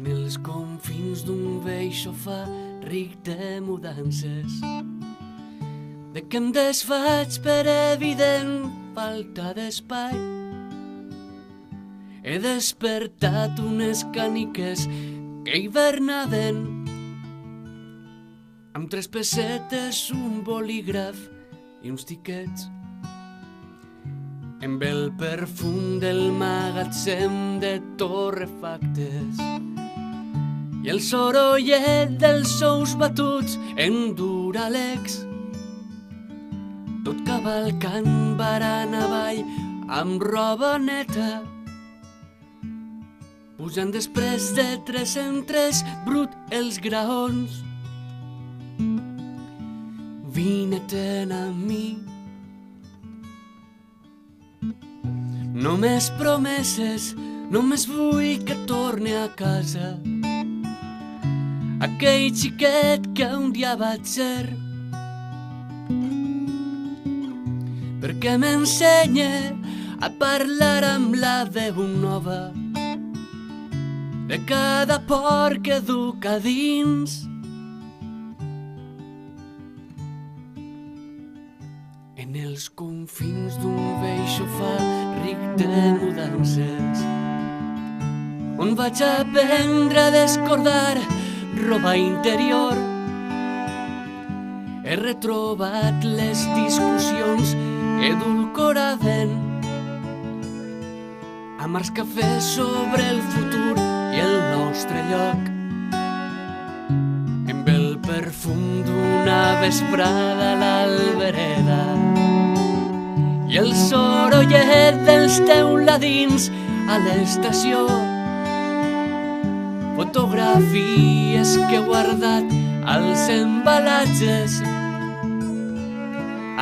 En els confins d'un vell sofà ric de mudances, de què em desfaig per evident falta d'espai. He despertat unes càniques que hivernaven, amb 3 pessetes, un bolígraf i uns tiquets. Amb el perfum del magatzem de torrefactes i el sorollet dels sous batuts en Duralex, tot cavalcant barana avall amb roba neta, pujant després de 3 en 3 brut els graons. Vine-te'n amb mi. Només promeses, només vull que torni a casa aquell xiquet que un dia vaig ser, perquè m'ensenya a parlar amb la veu nova de cada por que duc a dins. En els confins d'un vell sofà ric de mudances, on vaig aprendre a descordar roba interior, he retrobat les discussions que edulcoraven amargs cafès sobre el futur i el nostre lloc, amb el perfum d'una vesprada a l'albereda i el sorollet dels teuladins a l'estació. Fotografies que he guardat als embalatges,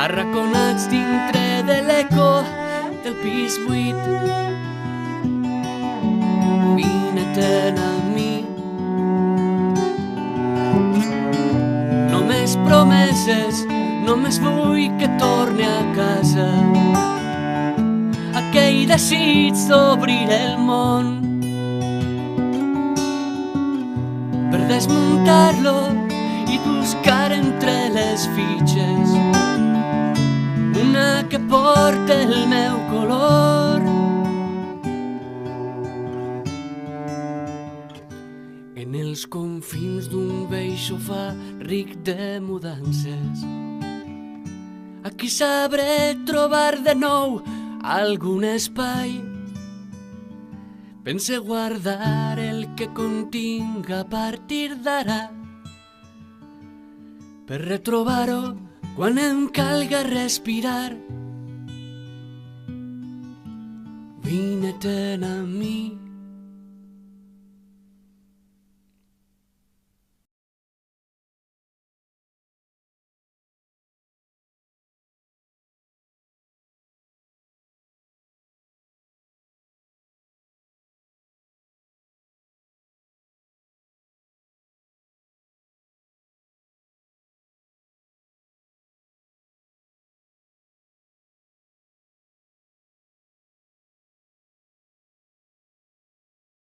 arraconats dintre de l'eco del pis buit. Vine-te'n amb mi. Només promeses, només vull que torni a casa aquell desig d'obrir el món, per desmuntar-lo i buscar entre les fitxes una que porta el meu color. En els confins d'un vell sofà ric de mudances, aquí sabré trobar de nou algun espai. Pense guardar el que continc a partir d'ara, per retrobar-ho quan em calga respirar. Vine-te'n amb mi.